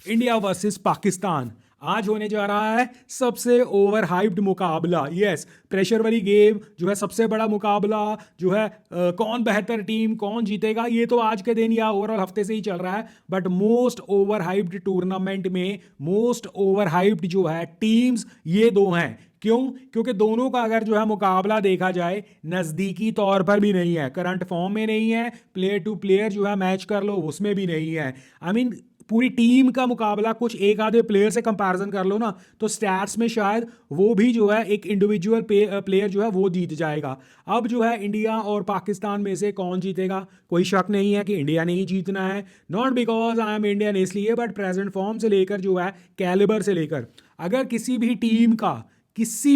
India versus Pakistan आज होने जा रहा है सबसे ओवर हाइप्ड मुकाबला। यस, प्रेशर वाली गेम जो है, सबसे बड़ा मुकाबला जो है, कौन बेहतर टीम, कौन जीतेगा, ये तो आज के दिन या ओवरऑल हफ्ते से ही चल रहा है। But most over hyped tournament में मोस्ट ओवर हाइप्ड जो है टीम्स ये दो हैं। क्यों? क्योंकि दोनों का अगर जो है मुकाबला देखा जाए नज़दीकी तौर पर भी नहीं है, करंट फॉर्म में नहीं है, प्लेयर टू प्लेयर जो है मैच कर लो उसमें भी नहीं है। आई मीन पूरी टीम का मुकाबला कुछ एक आधे प्लेयर से कंपैरिजन कर लो ना, तो स्टैट्स में शायद वो भी जो है एक इंडिविजुअल प्लेयर जो है वो जीत जाएगा। अब जो है इंडिया और पाकिस्तान में से कौन जीतेगा, कोई शक नहीं है कि इंडिया ने ही जीतना है। Not because I am Indian इसलिए, बट प्रेजेंट फॉर्म से लेकर जो है, कैलिबर से लेकर, अगर किसी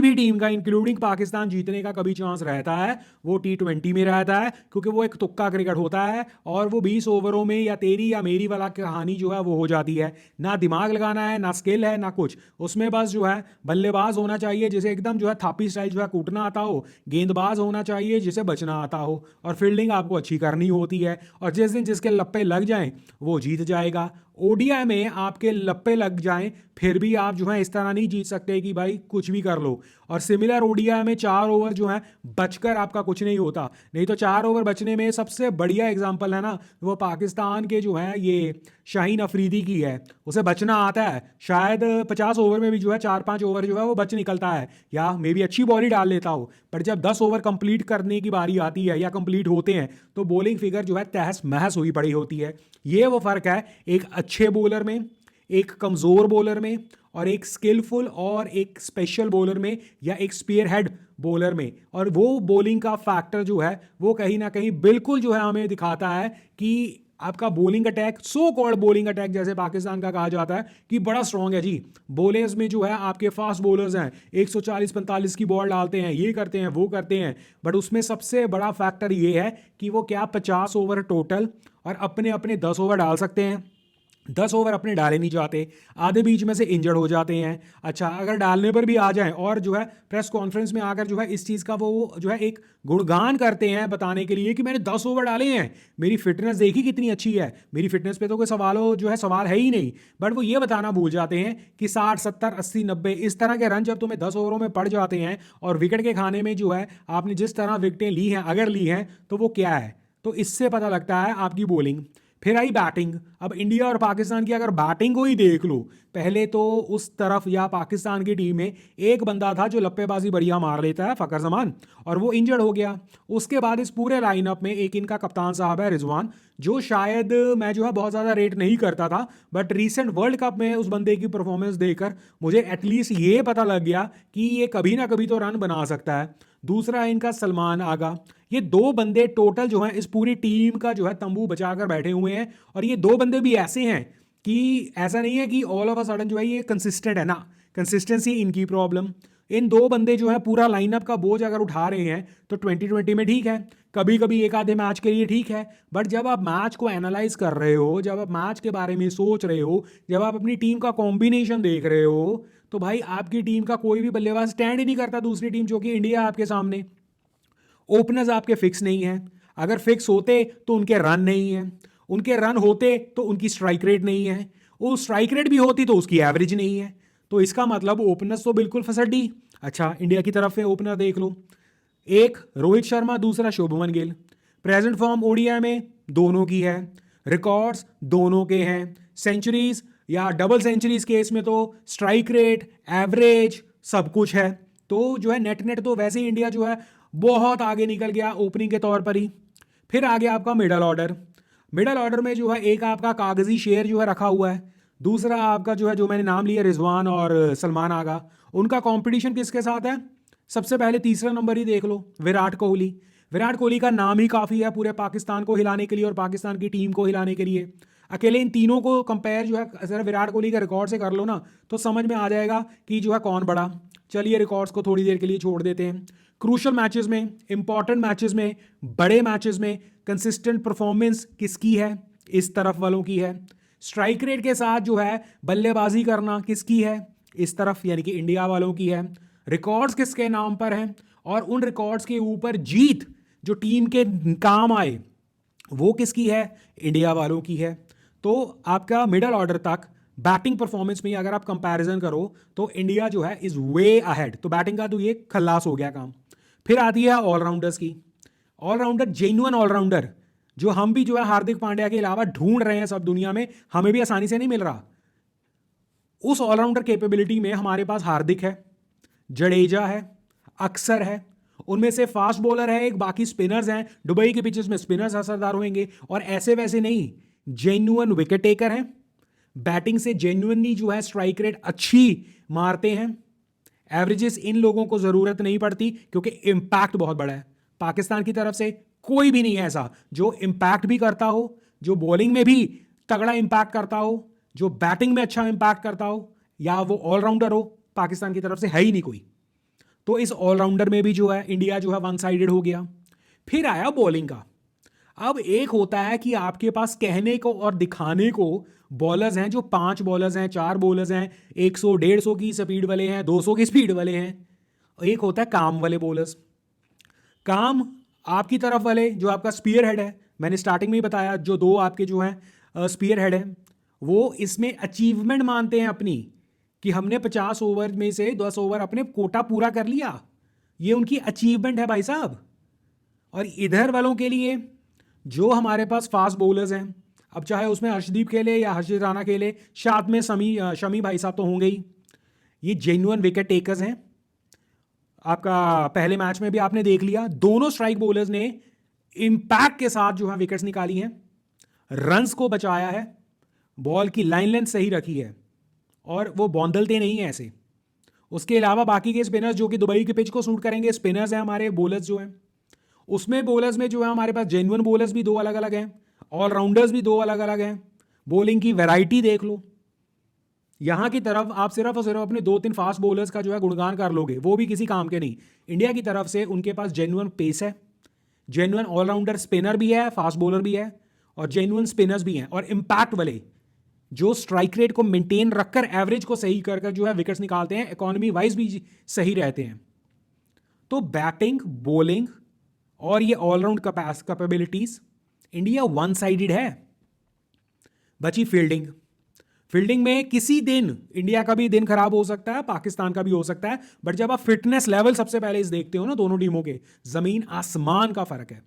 भी टीम का इंक्लूडिंग पाकिस्तान जीतने का कभी चांस रहता है, वो T20 में रहता है, क्योंकि वो एक तुक्का क्रिकेट होता है और वो 20 ओवरों में या तेरी या मेरी वाला कहानी जो है वो हो जाती है। ना दिमाग लगाना है, ना स्किल है, ना कुछ, उसमें बस जो है बल्लेबाज होना चाहिए जिसे एकदम जो है थापी स्टाइल जो है कूटना आता हो, गेंदबाज होना चाहिए जिसे बचना आता हो, और फील्डिंग आपको अच्छी करनी होती है। और जिस दिन जिसके लप्पे लग जाएं वो जीत जाएगा। ओडीआई में आपके लप्पे लग जाएं फिर भी आप जो है इस तरह नहीं जीत सकते कि भाई कुछ भी कर लो। और सिमिलर ओडीआई में 4 ओवर जो है बचकर आपका कुछ नहीं होता। नहीं तो 4 ओवर बचने में सबसे बढ़िया एग्जांपल है ना, वो पाकिस्तान के जो है ये शाहीन अफरीदी की है। उसे बचना आता है, शायद 50 ओवर में भी जो है 4-5 ओवर जो है वो बच निकलता है, या मे भी अच्छी बॉल ही डाल लेता हो। पर जब 10 ओवर कंप्लीट करने की बारी आती है या कंप्लीट होते हैं तो बॉलिंग फिगर जो है तहस महस हुई पड़ी होती है। ये वो फर्क है एक अच्छे बॉलर में, एक कमज़ोर बॉलर में, और एक स्किलफुल और एक स्पेशल बॉलर में, या एक स्पीयर हेड बॉलर में। और वो बॉलिंग का फैक्टर जो है वो कहीं ना कहीं बिल्कुल जो है हमें दिखाता है कि आपका bowling attack, so called bowling attack जैसे पाकिस्तान का कहा जाता है, कि बड़ा स्ट्रॉन्ग है जी। बॉलर्स में जो है आपके फास्ट बॉलर्स हैं, 140-45 की बॉल डालते हैं, ये करते हैं वो करते हैं। बट उसमें सबसे बड़ा फैक्टर ये है कि वो क्या 50 ओवर टोटल और अपने अपने 10 ओवर डाल सकते हैं। 10 ओवर अपने डाले नहीं जाते, आधे बीच में से इंजर्ड हो जाते हैं। अच्छा, अगर डालने पर भी आ जाएं और जो है प्रेस कॉन्फ्रेंस में आकर जो है इस चीज़ का वो जो है एक गुणगान करते हैं बताने के लिए कि मैंने 10 ओवर डाले हैं, मेरी फिटनेस देखी कितनी अच्छी है, मेरी फिटनेस पे तो कोई सवाल है ही नहीं। बट वो ये बताना भूल जाते हैं कि 60-70-80-90 इस तरह के रन जब तुम्हें 10 ओवरों में पड़ जाते हैं और विकेट के खाने में जो है आपने जिस तरह विकेटें ली हैं, अगर ली हैं, तो वो क्या है, तो इससे पता लगता है आपकी बॉलिंग। फिर आई बैटिंग। अब इंडिया और पाकिस्तान की अगर बैटिंग को ही देख लो, पहले तो उस तरफ या पाकिस्तान की टीम में एक बंदा था जो लप्पेबाजी बढ़िया मार लेता है, फकर जमान, और वो इंजर्ड हो गया। उसके बाद इस पूरे लाइनअप में एक इनका कप्तान साहब है रिजवान, जो शायद मैं जो है बहुत ज़्यादा रेट नहीं करता था, बट रीसेंट वर्ल्ड कप में उस बंदे की परफॉर्मेंस देखकर मुझे एटलीस्ट ये पता लग गया कि ये कभी ना कभी तो रन बना सकता है। दूसरा है इनका सलमान आगा। ये दो बंदे टोटल जो हैं इस पूरी टीम का जो है तंबू बचाकर बैठे हुए हैं। और ये दो बंदे भी ऐसे हैं कि ऐसा नहीं है कि ऑल ऑफ अ सडन जो है ये कंसिस्टेंट है ना, कंसिस्टेंसी इनकी प्रॉब्लम। इन दो बंदे जो है पूरा लाइनअप का बोझ अगर उठा रहे हैं तो 2020 में ठीक है, कभी कभी एक आधे मैच के लिए ठीक है। बट जब आप मैच को एनालाइज कर रहे हो, जब आप मैच के बारे में सोच रहे हो, जब आप अपनी टीम का कॉम्बिनेशन देख रहे हो, तो भाई आपकी टीम का कोई भी बल्लेबाज स्टैंड ही नहीं करता दूसरी टीम जो कि इंडिया है आपके सामने। ओपनर्स आपके फिक्स नहीं है, अगर फिक्स होते तो उनके रन नहीं है, उनके रन होते तो उनकी स्ट्राइक रेट नहीं है, वो स्ट्राइक रेट भी होती तो उसकी एवरेज नहीं है। तो इसका मतलब ओपनर्स तो बिल्कुल फसड्डी। अच्छा, इंडिया की तरफ से ओपनर देख लो, एक रोहित शर्मा, दूसरा Shubman Gill. Present form ODI में दोनों की है, रिकॉर्ड्स दोनों के हैं, सेंचुरीज या डबल सेंचुरीज केस में तो स्ट्राइक रेट, एवरेज, सब कुछ है। तो जो है नेट नेट तो वैसे ही इंडिया जो है बहुत आगे निकल गया ओपनिंग के तौर पर ही। फिर आ गया आपका मिडल ऑर्डर। मिडल ऑर्डर में जो है एक आपका कागजी शेर जो है रखा हुआ है, दूसरा आपका जो है जो मैंने नाम लिया रिजवान और सलमान आगा। उनका कंपटीशन किसके साथ है? सबसे पहले तीसरा नंबर ही देख लो, विराट कोहली। विराट कोहली का नाम ही काफ़ी है पूरे पाकिस्तान को हिलाने के लिए और पाकिस्तान की टीम को हिलाने के लिए। अकेले इन तीनों को कंपेयर जो है अगर विराट कोहली के रिकॉर्ड से कर लो ना, तो समझ में आ जाएगा कि जो है कौन बड़ा। चलिए रिकॉर्ड्स को थोड़ी देर के लिए छोड़ देते हैं। क्रूशल मैचेस में, इंपॉर्टेंट मैचेस में, बड़े मैचेस में कंसिस्टेंट परफॉर्मेंस किसकी है? इस तरफ वालों की है। स्ट्राइक रेट के साथ जो है बल्लेबाजी करना किसकी है? इस तरफ यानी कि इंडिया वालों की है। रिकॉर्ड्स किसके नाम पर हैं और उन रिकॉर्ड्स के ऊपर जीत जो टीम के काम आए वो किसकी है? इंडिया वालों की है। तो आपका मिडल ऑर्डर तक बैटिंग परफॉर्मेंस में अगर आप कंपैरिजन करो तो इंडिया जो है इज वे अहेड। तो बैटिंग का तो ये खल्लास हो गया काम। फिर आती है ऑलराउंडर्स की। ऑलराउंडर, जेन्युइन ऑलराउंडर, जो हम भी जो है हार्दिक पांड्या के अलावा ढूंढ रहे हैं सब दुनिया में, हमें भी आसानी से नहीं मिल रहा। उस ऑलराउंडर कैपेबिलिटी में हमारे पास हार्दिक है, जडेजा है, अक्सर है, उनमें से फास्ट बॉलर है एक, बाकी स्पिनर्स हैं। दुबई के पिचेस में स्पिनर्स असरदार होंगे, और ऐसे वैसे नहीं, जेन्युइन विकेट टेकर हैं, बैटिंग से जेन्युइनली जो है स्ट्राइक रेट अच्छी मारते हैं। एवरेजेस इन लोगों को जरूरत नहीं पड़ती क्योंकि इंपैक्ट बहुत बड़ा है। पाकिस्तान की तरफ से कोई भी नहीं है ऐसा जो इंपैक्ट भी करता हो, जो बॉलिंग में भी तगड़ा इंपैक्ट करता हो, जो बैटिंग में अच्छा इंपैक्ट करता हो, या वो ऑलराउंडर हो। पाकिस्तान की तरफ से है ही नहीं कोई। तो इस ऑलराउंडर में भी जो है इंडिया जो है वन साइडेड हो गया। फिर आया बॉलिंग का। अब एक होता है कि आपके पास कहने को और दिखाने को बॉलर्स हैं, जो 5 बॉलर्स हैं, 4 बॉलर्स हैं, 100 150 की स्पीड वाले हैं, 200 की स्पीड वाले हैं। एक होता है काम वाले बॉलर्स। काम आपकी तरफ वाले जो आपका स्पीयर हेड है, मैंने स्टार्टिंग में ही बताया, जो 2 आपके जो हैं स्पीयर हेड हैं, वो इसमें अचीवमेंट मानते हैं अपनी, कि हमने 50 ओवर में से 10 ओवर अपने कोटा पूरा कर लिया। ये उनकी अचीवमेंट है भाई साहब। और इधर वालों के लिए जो हमारे पास फास्ट बॉलर्स हैं, अब चाहे उसमें अर्शदीप खेले या हर्षित राणा खेले, साथ में शमी भाई साहब तो होंगे ही, ये जेन्युइन विकेट टेकर्स हैं। आपका पहले मैच में भी आपने देख लिया, दोनों स्ट्राइक बॉलर्स ने इंपैक्ट के साथ जो है विकेट्स निकाली हैं, रन्स को बचाया है, बॉल की लाइन लेंथ सही रखी है, और वो बौंदलते नहीं है ऐसे। उसके अलावा बाकी के स्पिनर्स जो कि दुबई के पिच को सूट करेंगे, स्पिनर्स हैं हमारे, बॉलर्स जो हैं, उसमें बॉलर्स में जो है हमारे पास जेन्युइन बॉलर्स भी 2 अलग अलग हैं, ऑलराउंडर्स भी 2 अलग अलग हैं। बॉलिंग की वैरायटी देख लो। यहां की तरफ आप सिर्फ और सिर्फ अपने 2-3 फास्ट बॉलर्स का जो है गुणगान कर लोगे, वो भी किसी काम के नहीं। इंडिया की तरफ से उनके पास जेन्युइन पेस है, जेन्युइन ऑलराउंडर स्पिनर भी है, फास्ट बॉलर भी है, और जेन्युइन स्पिनर्स भी हैं, और इंपैक्ट वाले जो स्ट्राइक रेट को मेंटेन रखकर एवरेज को सही कर जो है विकेट्स निकालते हैं, इकोनॉमी वाइज भी सही रहते हैं। तो बैटिंग, बॉलिंग और ये allround capabilities India one sided है। बची फील्डिंग। फील्डिंग में किसी दिन इंडिया का भी दिन खराब हो सकता है, पाकिस्तान का भी हो सकता है, बट जब आप फिटनेस लेवल सबसे पहले इस देखते हो ना, दोनों टीमों के जमीन आसमान का फर्क है।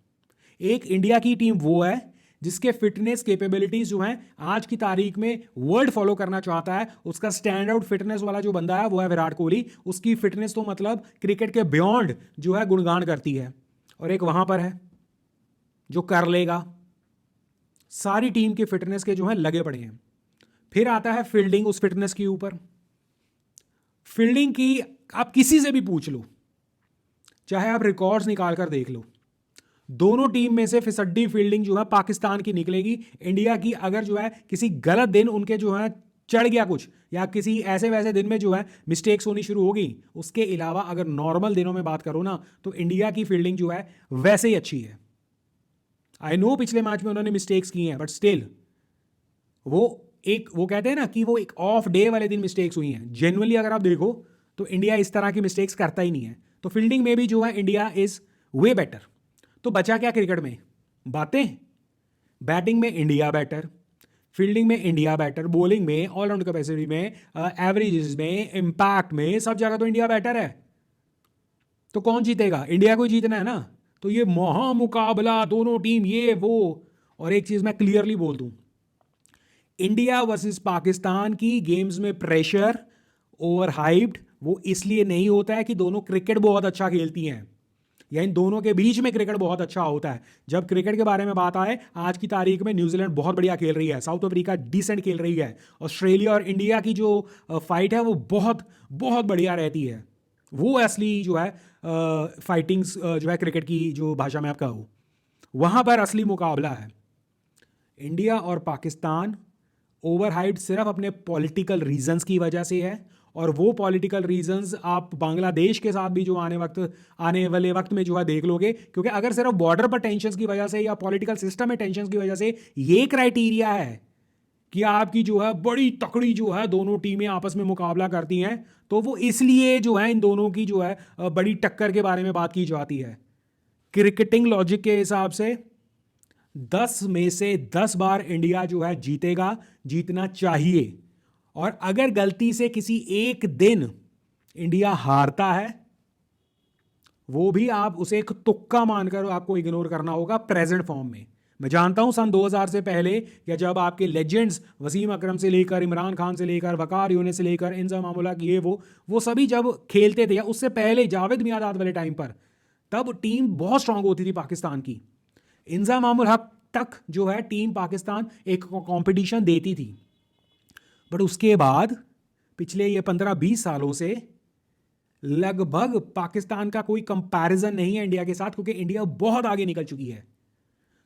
एक इंडिया की टीम वो है जिसके फिटनेस कैपेबिलिटीज जो हैं आज की तारीख में वर्ल्ड फॉलो करना चाहता है। उसका स्टैंड आउट फिटनेस वाला जो बंदा है वो है विराट कोहली। उसकी फिटनेस तो मतलब क्रिकेट के बियॉन्ड जो है गुणगान करती है। और एक वहां पर है जो कर लेगा। सारी टीम की फिटनेस के जो है लगे पड़े हैं। फिर आता है फील्डिंग, उस फिटनेस के ऊपर। फील्डिंग की आप किसी से भी पूछ लो, चाहे आप रिकॉर्ड्स निकाल कर देख लो, दोनों टीम में से फिसड्डी फील्डिंग जो है पाकिस्तान की निकलेगी। इंडिया की अगर जो है किसी गलत दिन उनके जो है चढ़ गया कुछ, या किसी ऐसे वैसे दिन में जो है मिस्टेक्स होनी शुरू होगी, उसके अलावा अगर नॉर्मल दिनों में बात करो ना, तो इंडिया की फील्डिंग जो है वैसे ही अच्छी है। आई नो पिछले मैच में उन्होंने मिस्टेक्स की हैं, बट स्टिल वो कहते हैं ना कि वो एक ऑफ डे वाले दिन मिस्टेक्स हुई हैं। जेन्युइनली अगर आप देखो तो इंडिया इस तरह की मिस्टेक्स करता ही नहीं है। तो फील्डिंग में भी जो है इंडिया इज वे बेटर। तो बचा क्या क्रिकेट में? बातें। बैटिंग में इंडिया बेटर, फील्डिंग में इंडिया बेटर, बॉलिंग में, ऑलराउंड कैपेसिटी में, एवरेजेस में, इंपैक्ट में, सब जगह तो इंडिया बेटर है। तो कौन जीतेगा? इंडिया को ही जीतना है ना। तो ये महामुकाबला, दोनों टीम ये वो। और एक चीज मैं क्लियरली बोल दूं, इंडिया वर्सेस पाकिस्तान की गेम्स में प्रेशर ओवर हाइप्ड वो इसलिए नहीं होता है कि दोनों क्रिकेट बहुत अच्छा खेलती हैं, या इन दोनों के बीच में क्रिकेट बहुत अच्छा होता है। जब क्रिकेट के बारे में बात आए, आज की तारीख में न्यूजीलैंड बहुत बढ़िया खेल रही है, साउथ अफ्रीका डिसेंट खेल रही है, ऑस्ट्रेलिया और इंडिया की जो फाइट है वो बहुत बहुत बढ़िया रहती है। वो असली जो है फाइटिंग्स जो है क्रिकेट की जो भाषा में आप कहो, वहाँ पर असली मुकाबला है। इंडिया और पाकिस्तान ओवर हाइप्ड सिर्फ अपने पॉलिटिकल रीजंस की वजह से है, और वो पॉलिटिकल रीजंस आप बांग्लादेश के साथ भी जो आने वाले वक्त में जो है देख लोगे। क्योंकि अगर सिर्फ बॉर्डर पर टेंशन की वजह से या पॉलिटिकल सिस्टम में टेंशन की वजह से ये क्राइटेरिया है कि आपकी जो है बड़ी तकड़ी जो है दोनों टीमें आपस में मुकाबला करती हैं, तो वो इसलिए जो है इन दोनों की जो है बड़ी टक्कर के बारे में बात की जाती है। क्रिकेटिंग लॉजिक के हिसाब से 10 में से 10 बार इंडिया जो है जीतेगा, जीतना चाहिए। और अगर गलती से किसी एक दिन इंडिया हारता है, वो भी आप उसे एक तुक्का मानकर आपको इग्नोर करना होगा प्रेजेंट फॉर्म में। मैं जानता हूं सन 2000 से पहले, या जब आपके लेजेंड्स वसीम अकरम से लेकर इमरान खान से लेकर वकार यूनिस से लेकर इंजमाम उल हक ये वो सभी जब खेलते थे, या उससे पहले जावेद मियादाद वाले टाइम पर, तब टीम बहुत स्ट्रांग होती थी पाकिस्तान की। इंजमाम उल हक तक जो है टीम पाकिस्तान एक कंपटीशन देती थी। बट उसके बाद पिछले ये 15-20 सालों से लगभग पाकिस्तान का कोई कंपैरिजन नहीं है इंडिया के साथ, क्योंकि इंडिया बहुत आगे निकल चुकी है।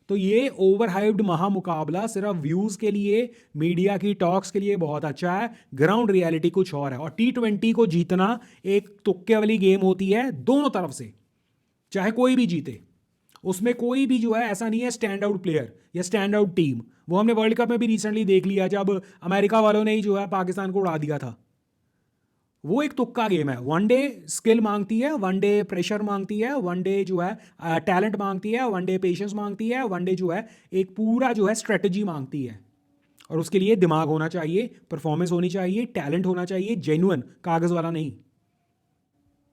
तो ये ओवर हाइप्ड महामुकाबला सिर्फ व्यूज के लिए, मीडिया की टॉक्स के लिए बहुत अच्छा है, ग्राउंड रियलिटी कुछ और है। और T20 को जीतना एक तुक्के वाली गेम होती है दोनों तरफ से, चाहे कोई भी जीते। उसमें कोई भी जो है ऐसा नहीं है स्टैंड आउट प्लेयर या स्टैंड आउट टीम। वो हमने वर्ल्ड कप में भी रिसेंटली देख लिया, जब अमेरिका वालों ने ही जो है पाकिस्तान को उड़ा दिया था। वो एक तुक्का गेम है। वनडे स्किल मांगती है, वनडे प्रेशर मांगती है, वनडे जो है टैलेंट मांगती है, वनडे पेशेंस मांगती है, वनडे जो है एक पूरा जो है स्ट्रेटजी मांगती है। और उसके लिए दिमाग होना चाहिए, परफॉर्मेंस होनी चाहिए, टैलेंट होना चाहिए, जेन्युइन, कागज वाला नहीं।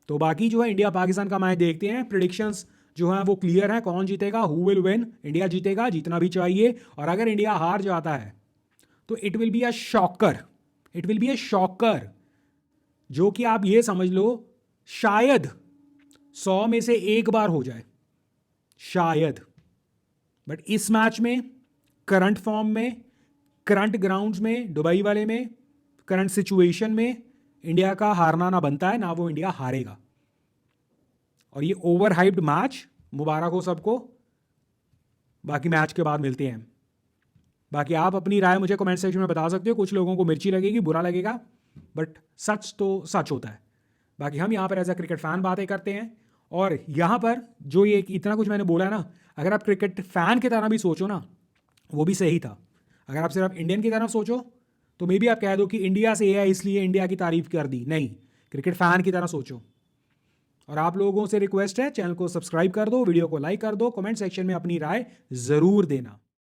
तो बाकी जो है इंडिया पाकिस्तान का मैच देखते हैं। प्रिडिक्शंस जो है वो क्लियर है, कौन जीतेगा, हु विल विन। इंडिया जीतेगा, जीतना भी चाहिए। और अगर इंडिया हार जाता है तो it will be a shocker, it will be a shocker, जो कि आप ये समझ लो शायद 100 में से एक बार हो जाए, शायद। बट इस मैच में, करंट फॉर्म में, करंट ग्राउंड्स में, दुबई वाले में, करंट सिचुएशन में इंडिया का हारना ना बनता है, ना वो इंडिया हारेगा। और ये ओवर हाइप्ड मैच, मुबारक हो सबको। बाकी मैच के बाद मिलते हैं। बाकी आप अपनी राय मुझे कमेंट सेक्शन में बता सकते हो। कुछ लोगों को मिर्ची लगेगी, बुरा लगेगा, बट सच तो सच होता है। बाकी हम यहाँ पर एज अ क्रिकेट फैन बातें करते हैं। और यहाँ पर जो ये इतना कुछ मैंने बोला ना, अगर आप क्रिकेट फैन की तरह भी सोचो ना, वो भी सही था। अगर आप सिर्फ इंडियन की तरह सोचो तो मे बी आप कह दो कि इंडिया से है इसलिए इंडिया की तारीफ कर दी। नहीं, क्रिकेट फैन की तरह सोचो। और आप लोगों से रिक्वेस्ट है, चैनल को सब्सक्राइब कर दो, वीडियो को लाइक कर दो, कमेंट सेक्शन में अपनी राय ज़रूर देना।